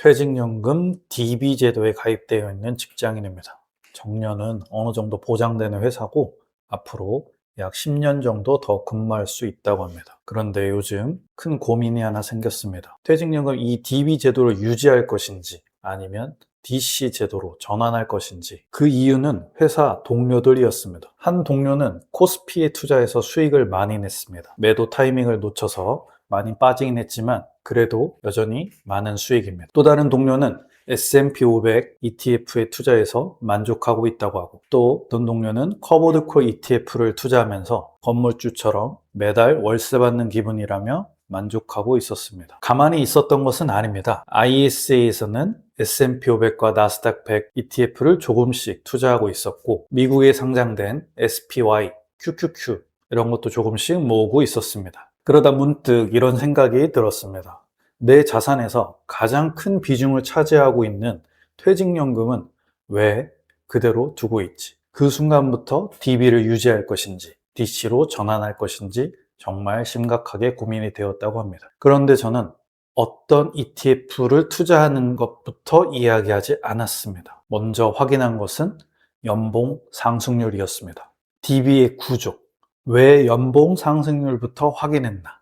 퇴직연금 DB 제도에 가입되어 있는 직장인입니다. 정년은 어느 정도 보장되는 회사고 앞으로 약 10년 정도 더 근무할 수 있다고 합니다. 그런데 요즘 큰 고민이 하나 생겼습니다. 퇴직연금 이 DB 제도를 유지할 것인지 아니면 DC 제도로 전환할 것인지. 그 이유는 회사 동료들이었습니다. 한 동료는 코스피에 투자해서 수익을 많이 냈습니다. 매도 타이밍을 놓쳐서 많이 빠지긴 했지만 그래도 여전히 많은 수익입니다. 또 다른 동료는 S&P 500 ETF에 투자해서 만족하고 있다고 하고, 또 어떤 동료는 커버드콜 ETF를 투자하면서 건물주처럼 매달 월세 받는 기분이라며 만족하고 있었습니다. 가만히 있었던 것은 아닙니다. ISA에서는 S&P 500과 나스닥 100 ETF를 조금씩 투자하고 있었고, 미국에 상장된 SPY, QQQ 이런 것도 조금씩 모으고 있었습니다. 그러다 문득 이런 생각이 들었습니다. 내 자산에서 가장 큰 비중을 차지하고 있는 퇴직연금은 왜 그대로 두고 있지? 그 순간부터 DB를 유지할 것인지 DC로 전환할 것인지 정말 심각하게 고민이 되었다고 합니다. 그런데 저는 어떤 ETF를 투자하는 것부터 이야기하지 않았습니다. 먼저 확인한 것은 연봉 상승률이었습니다. DB의 구조, 왜 연봉 상승률부터 확인했나?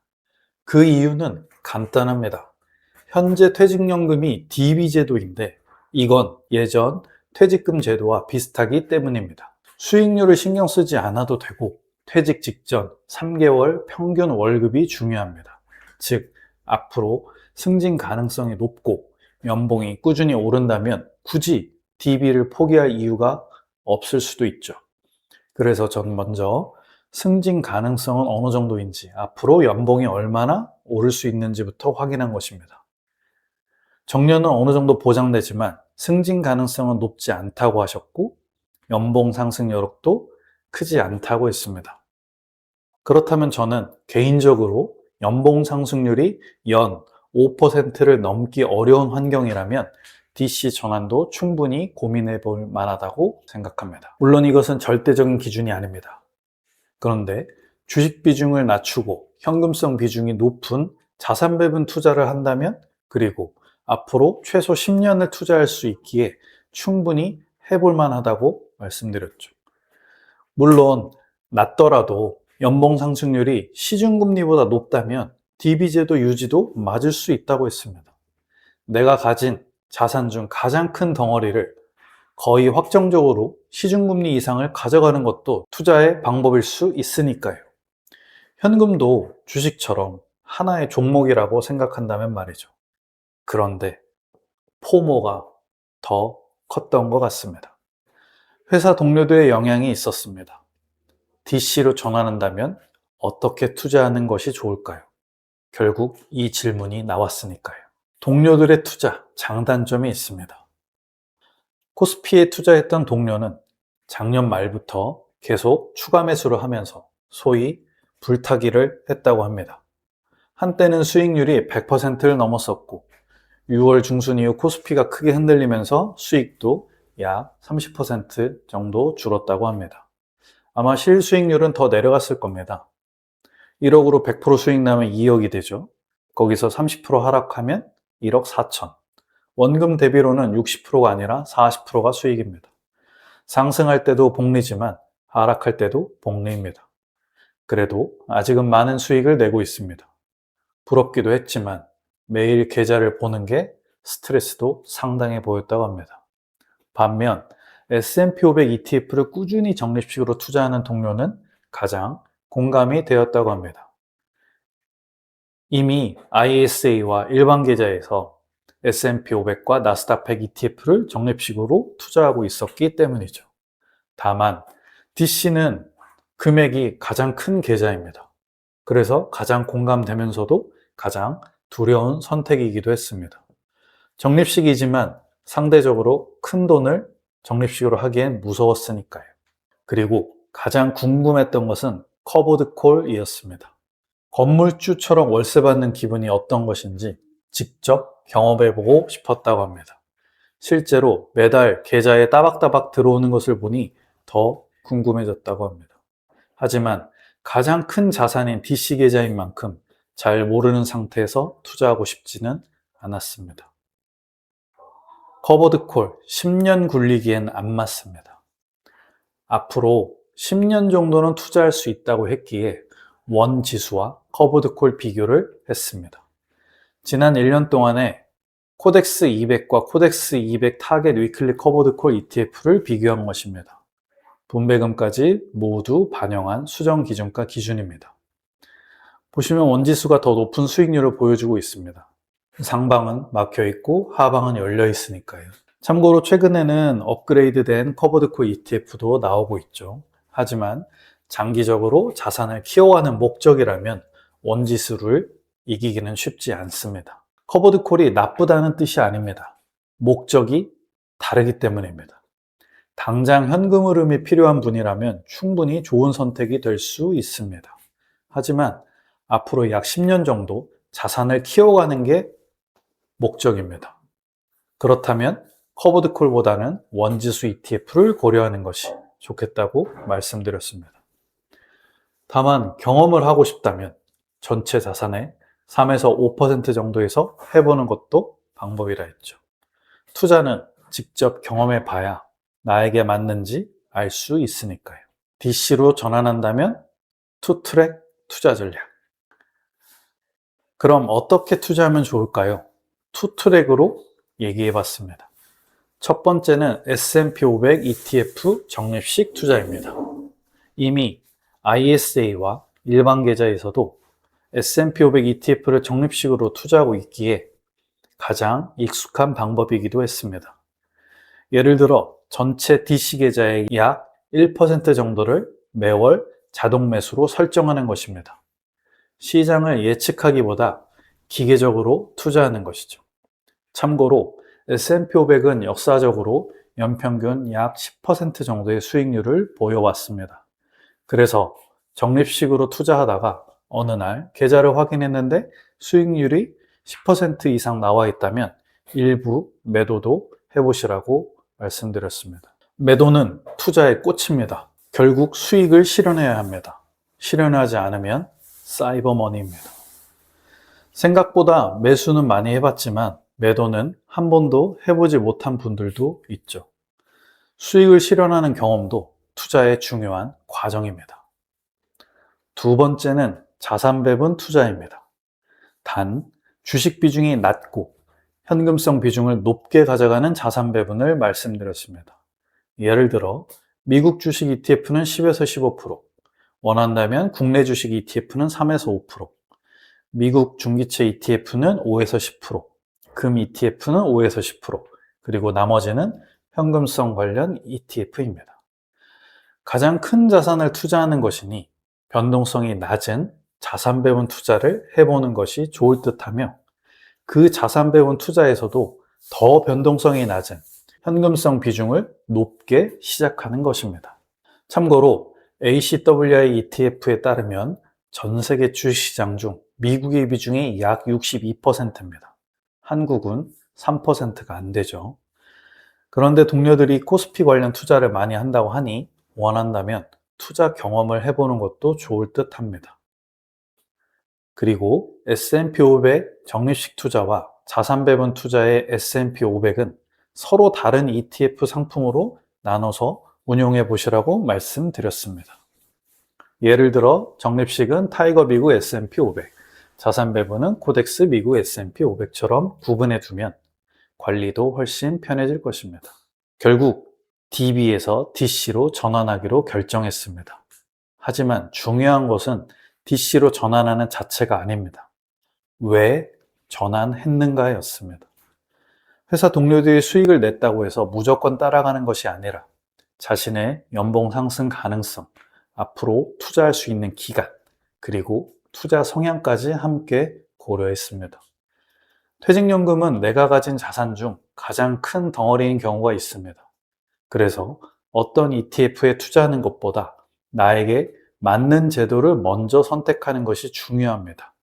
그 이유는 간단합니다. 현재 퇴직연금이 DB 제도인데 이건 예전 퇴직금 제도와 비슷하기 때문입니다. 수익률을 신경 쓰지 않아도 되고 퇴직 직전 3개월 평균 월급이 중요합니다. 즉, 앞으로 승진 가능성이 높고 연봉이 꾸준히 오른다면 굳이 DB를 포기할 이유가 없을 수도 있죠. 그래서 전 먼저 승진 가능성은 어느 정도인지, 앞으로 연봉이 얼마나 오를 수 있는지부터 확인한 것입니다. 정년은 어느 정도 보장되지만 승진 가능성은 높지 않다고 하셨고, 연봉 상승 여력도 크지 않다고 했습니다. 그렇다면 저는 개인적으로 연봉 상승률이 연 5%를 넘기 어려운 환경이라면 DC 전환도 충분히 고민해 볼 만하다고 생각합니다. 물론 이것은 절대적인 기준이 아닙니다. 그런데 주식 비중을 낮추고 현금성 비중이 높은 자산 배분 투자를 한다면, 그리고 앞으로 최소 10년을 투자할 수 있기에 충분히 해볼 만하다고 말씀드렸죠. 물론 낮더라도 연봉 상승률이 시중금리보다 높다면 DB제도 유지도 맞을 수 있다고 했습니다. 내가 가진 자산 중 가장 큰 덩어리를 거의 확정적으로 시중금리 이상을 가져가는 것도 투자의 방법일 수 있으니까요. 현금도 주식처럼 하나의 종목이라고 생각한다면 말이죠. 그런데 포모가 더 컸던 것 같습니다. 회사 동료들의 영향이 있었습니다. DC로 전환한다면 어떻게 투자하는 것이 좋을까요? 결국 이 질문이 나왔으니까요. 동료들의 투자, 장단점이 있습니다. 코스피에 투자했던 동료는 작년 말부터 계속 추가 매수를 하면서 소위 불타기를 했다고 합니다. 한때는 수익률이 100%를 넘었었고 6월 중순 이후 코스피가 크게 흔들리면서 수익도 약 30% 정도 줄었다고 합니다. 아마 실수익률은 더 내려갔을 겁니다. 1억으로 100% 수익 나면 2억이 되죠. 거기서 30% 하락하면 1억 4천. 원금 대비로는 60%가 아니라 40%가 수익입니다. 상승할 때도 복리지만 하락할 때도 복리입니다. 그래도 아직은 많은 수익을 내고 있습니다. 부럽기도 했지만 매일 계좌를 보는 게 스트레스도 상당해 보였다고 합니다. 반면 S&P 500 ETF를 꾸준히 적립식으로 투자하는 동료는 가장 공감이 되었다고 합니다. 이미 ISA와 일반 계좌에서 S&P 500과 나스닥 100 ETF를 적립식으로 투자하고 있었기 때문이죠. 다만 DC는 금액이 가장 큰 계좌입니다. 그래서 가장 공감되면서도 가장 두려운 선택이기도 했습니다. 적립식이지만 상대적으로 큰 돈을 적립식으로 하기엔 무서웠으니까요. 그리고 가장 궁금했던 것은 커버드 콜이었습니다. 건물주처럼 월세 받는 기분이 어떤 것인지 직접 경험해보고 싶었다고 합니다. 실제로 매달 계좌에 따박따박 들어오는 것을 보니 더 궁금해졌다고 합니다. 하지만 가장 큰 자산인 DC 계좌인 만큼 잘 모르는 상태에서 투자하고 싶지는 않았습니다. 커버드 콜 10년 굴리기엔 안 맞습니다. 앞으로 10년 정도는 투자할 수 있다고 했기에 원 지수와 커버드 콜 비교를 했습니다. 지난 1년 동안에 코덱스 200과 코덱스 200 타겟 위클리 커버드 콜 ETF를 비교한 것입니다. 분배금까지 모두 반영한 수정 기준가 기준입니다. 보시면 원지수가 더 높은 수익률을 보여주고 있습니다. 상방은 막혀 있고 하방은 열려 있으니까요. 참고로 최근에는 업그레이드된 커버드 콜 ETF도 나오고 있죠. 하지만 장기적으로 자산을 키워가는 목적이라면 원지수를 이기기는 쉽지 않습니다. 커버드 콜이 나쁘다는 뜻이 아닙니다. 목적이 다르기 때문입니다. 당장 현금 흐름이 필요한 분이라면 충분히 좋은 선택이 될 수 있습니다. 하지만 앞으로 약 10년 정도 자산을 키워가는 게 목적입니다. 그렇다면 커버드 콜보다는 원지수 ETF를 고려하는 것이 좋겠다고 말씀드렸습니다. 다만 경험을 하고 싶다면 전체 자산의 3에서 5% 정도에서 해보는 것도 방법이라 했죠. 투자는 직접 경험해 봐야 나에게 맞는지 알 수 있으니까요. DC로 전환한다면 투트랙 투자 전략. 그럼 어떻게 투자하면 좋을까요? 투트랙으로 얘기해 봤습니다. 첫 번째는 S&P 500 ETF 적립식 투자입니다. 이미 ISA와 일반 계좌에서도 S&P 500 ETF를 적립식으로 투자하고 있기에 가장 익숙한 방법이기도 했습니다. 예를 들어 전체 DC 계좌의 약 1% 정도를 매월 자동 매수로 설정하는 것입니다. 시장을 예측하기보다 기계적으로 투자하는 것이죠. 참고로 S&P 500은 역사적으로 연평균 약 10% 정도의 수익률을 보여왔습니다. 그래서 적립식으로 투자하다가 어느 날 계좌를 확인했는데 수익률이 10% 이상 나와 있다면 일부 매도도 해보시라고 말씀드렸습니다. 매도는 투자의 꽃입니다. 결국 수익을 실현해야 합니다. 실현하지 않으면 사이버머니입니다. 생각보다 매수는 많이 해봤지만 매도는 한 번도 해보지 못한 분들도 있죠. 수익을 실현하는 경험도 투자의 중요한 과정입니다. 두 번째는 자산 배분 투자입니다. 단, 주식 비중이 낮고 현금성 비중을 높게 가져가는 자산 배분을 말씀드렸습니다. 예를 들어 미국 주식 ETF는 10에서 15%, 원한다면 국내 주식 ETF는 3에서 5%, 미국 중기채 ETF는 5에서 10%, 금 ETF는 5에서 10%, 그리고 나머지는 현금성 관련 ETF입니다. 가장 큰 자산을 투자하는 것이니 변동성이 낮은 자산 배분 투자를 해보는 것이 좋을 듯하며 그 자산 배분 투자에서도 더 변동성이 낮은 현금성 비중을 높게 시작하는 것입니다. 참고로 ACWI ETF에 따르면 전 세계 주식시장 중 미국의 비중이 약 62%입니다. 한국은 3%가 안 되죠. 그런데 동료들이 코스피 관련 투자를 많이 한다고 하니 원한다면 투자 경험을 해보는 것도 좋을 듯 합니다. 그리고 S&P 500 적립식 투자와 자산 배분 투자의 S&P 500은 서로 다른 ETF 상품으로 나눠서 운용해 보시라고 말씀드렸습니다. 예를 들어 적립식은 타이거 미국 S&P 500, 자산 배분은 코덱스 미국 S&P 500처럼 구분해 두면 관리도 훨씬 편해질 것입니다. 결국 DB에서 DC로 전환하기로 결정했습니다. 하지만 중요한 것은 DC로 전환하는 자체가 아닙니다. 왜 전환했는가였습니다. 회사 동료들이 수익을 냈다고 해서 무조건 따라가는 것이 아니라 자신의 연봉 상승 가능성, 앞으로 투자할 수 있는 기간, 그리고 투자 성향까지 함께 고려했습니다. 퇴직연금은 내가 가진 자산 중 가장 큰 덩어리인 경우가 있습니다. 그래서 어떤 ETF에 투자하는 것보다 나에게 맞는 제도를 먼저 선택하는 것이 중요합니다.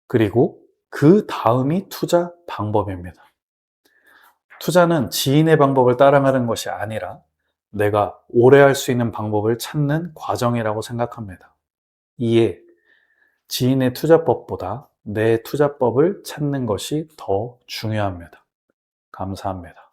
그리고 그 다음이 투자 방법입니다. 투자는 지인의 방법을 따라가는 것이 아니라 내가 오래 할 수 있는 방법을 찾는 과정이라고 생각합니다. 이에 지인의 투자법보다 내 투자법을 찾는 것이 더 중요합니다. 감사합니다.